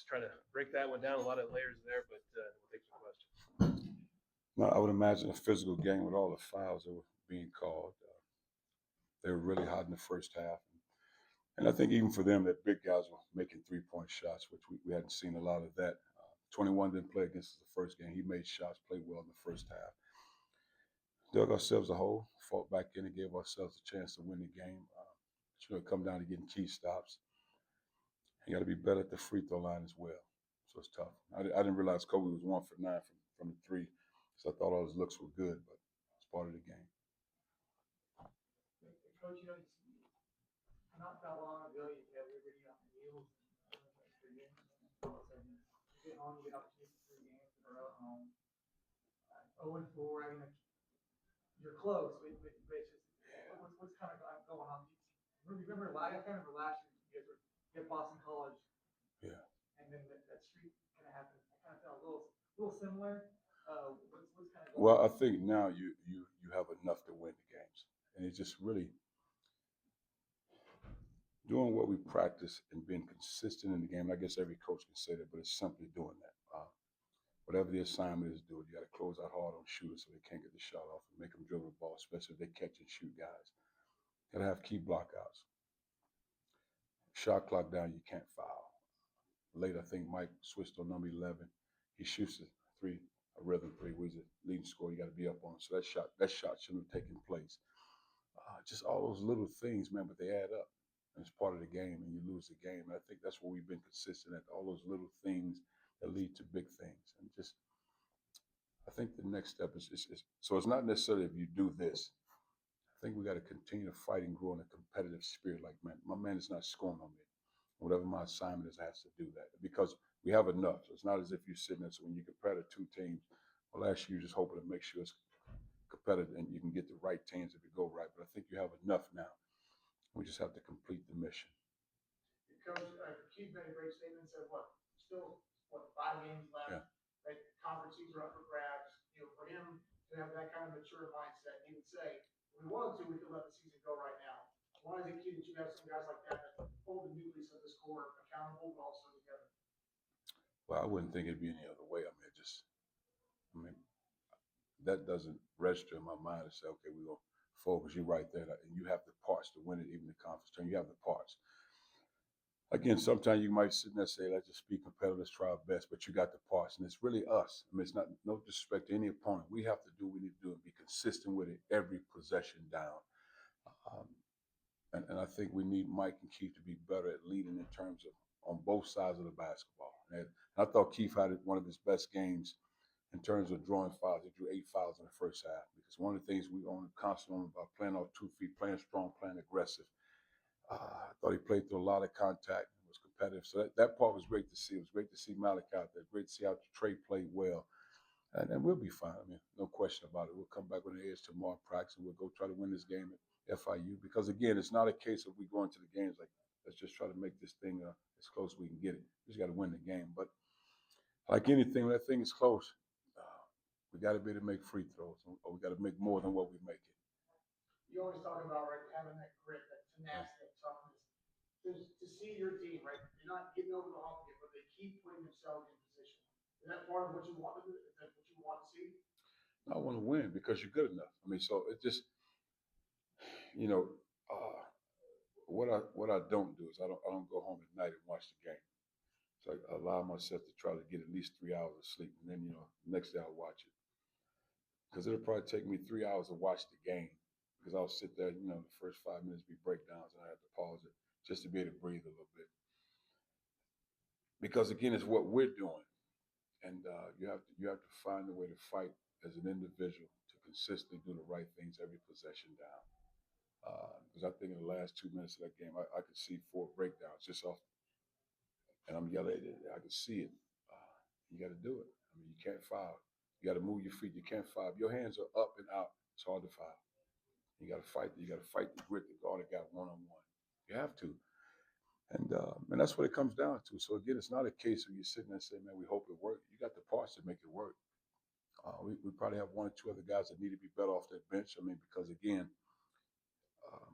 Just trying to break that one down. A lot of layers there, but we'll take some questions. No, I would imagine a physical game with all the fouls that were being called. They were really hot in the first half. And I think even for them, that big guys were making three-point shots, which we hadn't seen a lot of that. 21 didn't play against us the first game. He made shots, played well in the first half. Dug ourselves a hole, fought back in and gave ourselves a chance to win the game. It come down to getting key stops. You got to be better at the free throw line as well. So it's tough. I didn't realize Kobe was 1 for 9 from the three, so I thought all his looks were good, but it's part of the game. Coach, not that long ago, you had Liberty on the heels. You get home, you get opportunity for 3 games in a row at home. 0-4. I mean, you're close, but it's just what's kind of going on. Remember last year, you guys were at Boston College. Yeah. And then that streak kind of happened. I kind of felt a little similar. What's kind of going Well, on? I think now you have enough to win the games, and it's just really doing what we practice and being consistent in the game. I guess every coach can say that, but it's simply doing that. Whatever the assignment is, do it. You got to close out hard on shooters so they can't get the shot off and make them dribble the ball, especially if they catch and shoot guys. You got to have key blockouts. Shot clock down, you can't foul. Late, I think Mike switched on number 11. He shoots a rhythm three. Where he's a leading scorer. You got to be up on. So that shot shouldn't have taken place. Just all those little things, man, but they add up. And it's part of the game, and you lose the game. And I think that's where we've been consistent at, all those little things that lead to big things. And just, I think the next step is so it's not necessarily if you do this. I think we got to continue to fight and grow in a competitive spirit. Like, man, my man is not scoring on me. Whatever my assignment is, I have to do that because we have enough. So it's not as if you're sitting there. So when you compare the two teams, well, last year you're just hoping to make sure it's competitive and you can get the right teams if you go right. But I think you have enough now. We just have to complete the mission. Coach, Keith made a great statement. Said still 5 games left. Yeah. Right, conferences are up for grabs. For him to have that kind of mature mindset, he would say, if we wanted to, we could let the season go right now. Why is it key that you have some guys like that hold the nucleus of this core accountable, but also together? Well, I wouldn't think it'd be any other way. That doesn't register in my mind to say, okay, we're going to focus you right there. And you have the parts to win it, even the conference tournament. You have the parts. Again, sometimes you might sit there and say, let's just be competitive, let's try our best, but you got the parts. And it's really us. It's not no disrespect to any opponent. We have to do what we need to do and be consistent with it every possession down. And I think we need Mike and Keith to be better at leading in terms of on both sides of the basketball. And I thought Keith had one of his best games in terms of drawing fouls. He drew 8 fouls in the first half because one of the things we own constantly about playing off 2 feet, playing strong, playing aggressive. I thought he played through a lot of contact and was competitive. So that part was great to see. It was great to see Malik out there. Great to see how Trey played well. And we'll be fine. No question about it. We'll come back with an edge tomorrow practice and we'll go try to win this game at FIU. Because, again, it's not a case of we go into the games like, let's just try to make this thing as close as we can get it. We just got to win the game. But like anything, when that thing is close, we got to be able to make free throws, or we got to make more than what we make it. You always talk about having that grit, that tenacity, that toughness. To see your team, right? You're not getting over the hump yet, but they keep putting themselves in position. Is that part of what you want to do? Is that what you want to see? I want to win because you're good enough. So it just, what I don't do is I don't go home at night and watch the game. So I allow myself to try to get at least 3 hours of sleep, and then next day I'll watch it. Because it'll probably take me 3 hours to watch the game because I'll sit there, the first 5 minutes be breakdowns and I have to pause it just to be able to breathe a little bit. Because again, it's what we're doing, and you have to find a way to fight as an individual to consistently do the right things every possession down. Because I think in the last 2 minutes of that game, I could see 4 breakdowns just off, and I'm yelling at it. I could see it. You got to do it. You can't foul. You got to move your feet. You can't foul. If your hands are up and out, it's hard to foul. You got to fight. You got to fight the grit. The guard that got one-on-one. You have to. And that's what it comes down to. So, again, it's not a case of you sitting there and saying, man, we hope it works. You got the parts to make it work. We probably have 1 or 2 other guys that need to be better off that bench. Because, again,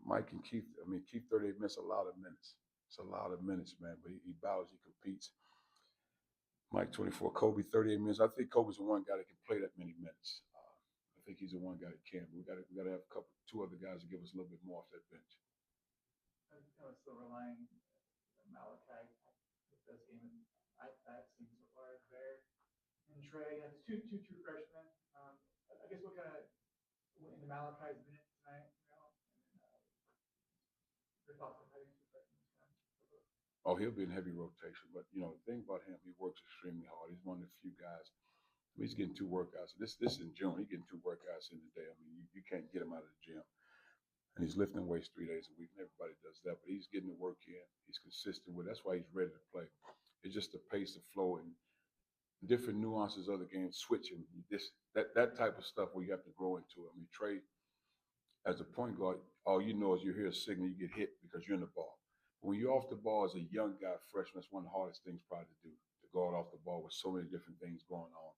Mike and Keith, Keith 38 minutes, a lot of minutes. It's a lot of minutes, man. But he battles, he competes. Mike 24, Kobe 38 minutes. I think Kobe's the one guy that can play that many minutes. I think he's the one guy that can. We got to have two other guys to give us a little bit more off that bench. I was still relying on Malachi with this game, and that seems so far there. And Trey, it's two true freshmen. I guess what kind of went into Malachi's minutes tonight, your thoughts on having two freshmen tonight? Oh, he'll be in heavy rotation, but the thing about him, he works extremely hard. He's one of the few guys. He's getting 2 workouts. This is in June. He's getting 2 workouts in a day. I mean, you can't get him out of the gym. And he's lifting weights 3 days a week. And everybody does that, but he's getting the work in. He's consistent with it. That's why he's ready to play. It's just the pace, the flow, and different nuances of the game, switching. That type of stuff where you have to grow into it. I mean, Trey, as a point guard, all you know is you hear a signal, you get hit because you're in the ball. But when you're off the ball as a young guy, freshman, that's one of the hardest things probably to do, to guard off the ball with so many different things going on.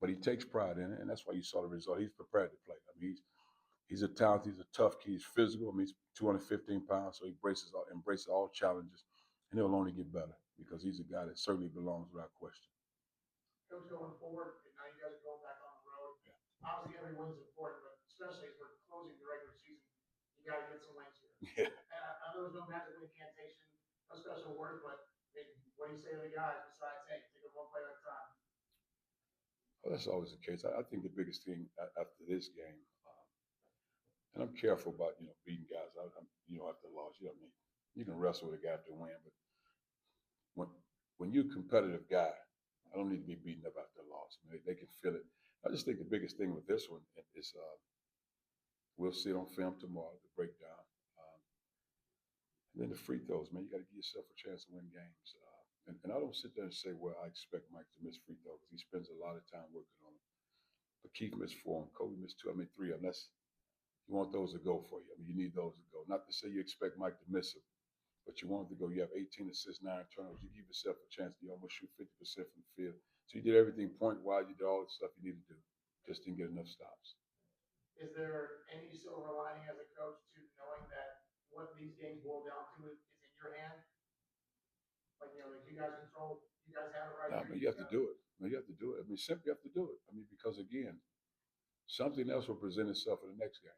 But he takes pride in it, and that's why you saw the result. He's prepared to play. I mean, he's a talented, he's a tough kid, he's physical. I mean, he's 215 pounds, so he embraces all challenges, and he'll only get better because he's a guy that certainly belongs without question. Coach, going forward, and now you guys are going back on the road. Yeah. Obviously, every win's important, but especially as we're closing the regular season, you got to get some wins here. Yeah. And I know there's no magic incantation, no special word, but what do you say to the guys besides, hey, take it one play at a time? Well, that's always the case. I think the biggest thing after this game, and I'm careful about beating guys. I'm after a loss, I mean, you can wrestle with a guy after a win, but when you're a competitive guy, I don't need to be beaten up after a loss. I mean, they can feel it. I just think the biggest thing with this one is we'll see it on film tomorrow, the breakdown. And then the free throws, man, you got to give yourself a chance to win games. And I don't sit there and say, well, I expect Mike to miss free throws. He spends a lot of time working on them. But Keith missed 4, Kobe missed 2. I mean, 3 of them. You want those to go for you. I mean, you need those to go. Not to say you expect Mike to miss them, but you want it to go. You have 18 assists, 9 turnovers. You give yourself a chance to almost shoot 50% from the field. So you did everything point-wise. You did all the stuff you needed to do. Just didn't get enough stops. Is there any silver lining as a coach to knowing that what these games boil down to is in your hand? Like, like you guys control, you guys have it right now. Here. I mean, you have to do it. You have to do it. I mean, simply have to do it. I mean, because again, something else will present itself in the next game.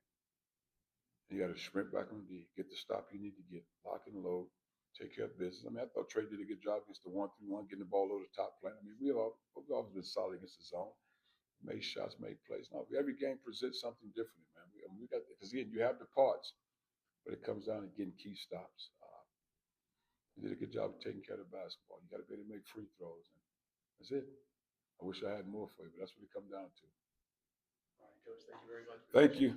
And you got to sprint back on D, get the stop you need to get, lock and load, take care of business. I mean, I thought Trey did a good job against the 1-3-1, getting the ball over the top plane. I mean, we've always been solid against the zone. Made shots, made plays. No, every game presents something different, man. We got, because again, you have the parts, but it comes down to getting key stops. You did a good job of taking care of the basketball. You got to be able to make free throws, and that's it. I wish I had more for you, but that's what it comes down to. All right, Coach, thank you very much. Thank you.